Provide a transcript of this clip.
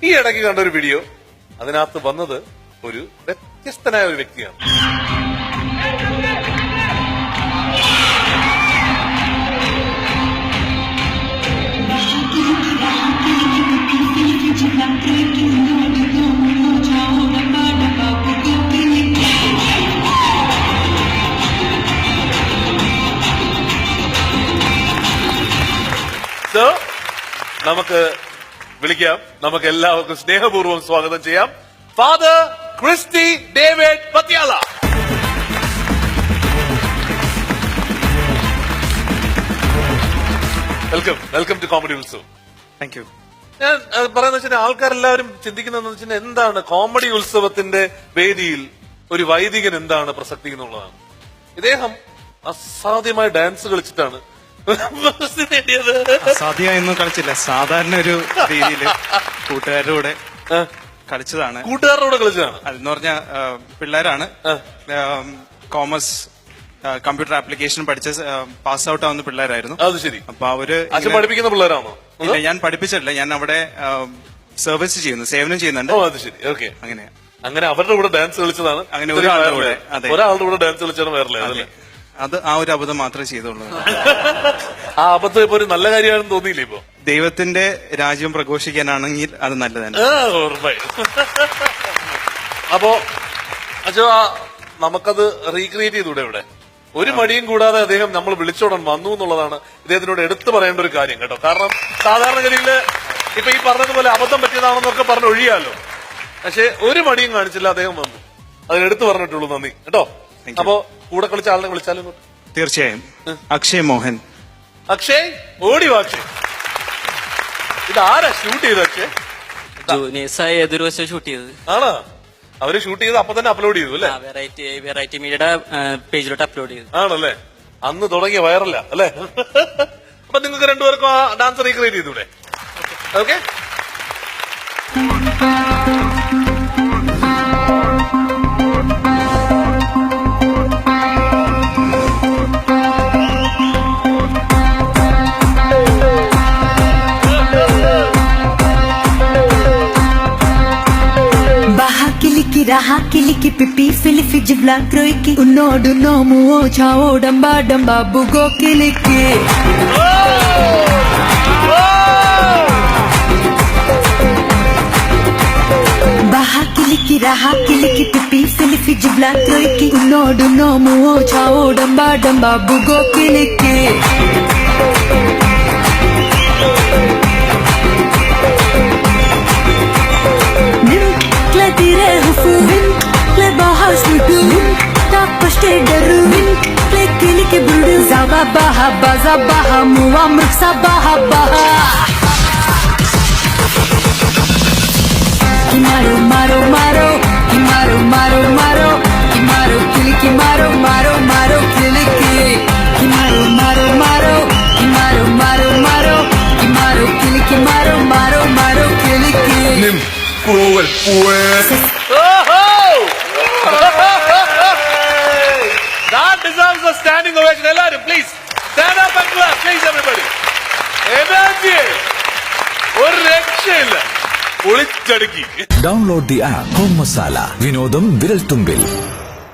ഈ ഇടയ്ക്ക് കണ്ടൊരു വീഡിയോ, അതിനകത്ത് വന്നത് ഒരു വ്യത്യസ്തനായ ഒരു വ്യക്തിയാണ്. നമുക്ക് വിളിക്കാം, നമുക്ക് എല്ലാവർക്കും സ്നേഹപൂർവ്വം സ്വാഗതം ചെയ്യാം father Christy David Pathyala. Welcome to comedy Utsavam. Thank you. ഞാൻ പറയുന്ന വെച്ചാൽ ആൾക്കാരെല്ലാവരും ചിന്തിക്കുന്നതെന്ന് വെച്ചാൽ എന്താണ് കോമഡി ഉത്സവത്തിന്റെ വേദിയിൽ ഒരു വൈദികൻ എന്താണ് പ്രസക്തി എന്നുള്ളതാണ്. ഇദ്ദേഹം അസാധ്യമായ ഡാൻസ് കളിച്ചിട്ടാണ് അസാധ്യമായൊന്നും കളിച്ചില്ല, സാധാരണ ഒരു രീതിയിൽ കൂട്ടുകാരുടെ കൂടെ കളിച്ചതാണ്. കൂട്ടുകാരുടെ കളിച്ചതാണ് അതെന്ന് പറഞ്ഞ പിള്ളേരാണ്, കോമേഴ്സ് കമ്പ്യൂട്ടർ ആപ്ലിക്കേഷൻ പഠിച്ച പാസ് ഔട്ട് ആവുന്ന പിള്ളേരായിരുന്നു. അത് ശരി. അപ്പൊ അവര് പഠിപ്പിക്കുന്ന പിള്ളേരാണോ? ഇല്ല, ഞാൻ പഠിപ്പിച്ചിട്ടില്ല, ഞാൻ അവിടെ സർവീസ് ചെയ്യുന്നു, സേവനം ചെയ്യുന്നുണ്ട്. അത് ശരി, ഓക്കെ. അങ്ങനെ അവരുടെ കൂടെ ഡാൻസ് കളിച്ചതാണ്. അങ്ങനെ ഒരാളുടെ കൂടെ ഡാൻസ് കളിച്ചാണ് വേറെ. അത് ആ ഒരു അബദ്ധം മാത്രമേ ചെയ്തുള്ളൂ. ആ അബദ്ധം ഇപ്പൊ ഒരു നല്ല കാര്യമാണെന്ന് തോന്നിയില്ലേ? ഇപ്പൊ ദൈവത്തിന്റെ രാജ്യം പ്രഘോഷിക്കാനാണെങ്കിൽ അത് നല്ലതാണ്. അപ്പോ അച്ഛോ, നമുക്കത് റീക്രിയേറ്റ് ചെയ്തൂടെ? ഇവിടെ ഒരു മടിയും കൂടാതെ അദ്ദേഹം നമ്മൾ വിളിച്ചോടൻ വന്നു എന്നുള്ളതാണ് ഇദ്ദേഹത്തിനോട് എടുത്തു പറയേണ്ട ഒരു കാര്യം കേട്ടോ. കാരണം സാധാരണഗതിയില് ഇപ്പൊ ഈ പറഞ്ഞതുപോലെ അബദ്ധം പറ്റിയതാണെന്നൊക്കെ പറഞ്ഞ് ഒഴിയാലോ, പക്ഷെ ഒരു മടിയും കാണിച്ചില്ല, അദ്ദേഹം വന്നു. അതിനെടുത്ത് പറഞ്ഞിട്ടുള്ളൂ. നന്ദി കേട്ടോ. അപ്പോ കൂടെ കളിച്ച ആളിനെ വിളിച്ചാലും തീർച്ചയായും. അക്ഷയ് മോഹൻ. അക്ഷയ്, ഓടി വാ അക്ഷയ്. ഇതാരാ ഷൂട്ട് ചെയ്ത്? അക്ഷയ് ഏതൊരു വശം ഷൂട്ട് ചെയ്തത് ആണോ? അവര് ഷൂട്ട് ചെയ്ത് അപ്പൊ തന്നെ അപ്ലോഡ് ചെയ്തു അല്ലേ? വെറൈറ്റി മീഡിയയുടെ പേജിലോട്ട് അപ്ലോഡ് ചെയ്തു. ആണല്ലേ? അന്ന് തുടങ്ങിയ വൈറല്ല അല്ലേ? അപ്പൊ നിങ്ങൾക്ക് രണ്ടുപേർക്കും ആ ഡാൻസ് റീക്രിയേറ്റ് ചെയ്തൂടെ? Okay. Raha kiliki pipi filifi jibla kroiki unodu nomu o chao damba damba bugo kiliki Baha kiliki raha kiliki pipi filifi jibla kroiki unodu nomu o chao damba damba bugo kiliki Baha baza baha muwa mrksa baha baha Kimaro maro maro Kimaro maro maro Kimaro kiliki maro maro maro kiliki Kimaro maro maro Kimaro maro maro Kimaro kiliki maro maro maro kiliki Nim cruel pues That deserves a standing ovation. Everybody, please stand up and clap. Please, everybody. Energy. ഒരു രക്ഷയില്ല. ഒളിച്ചടുക്കി. Download the app Home Masala. വിനോദം വിരൽ തുമ്പിൽ.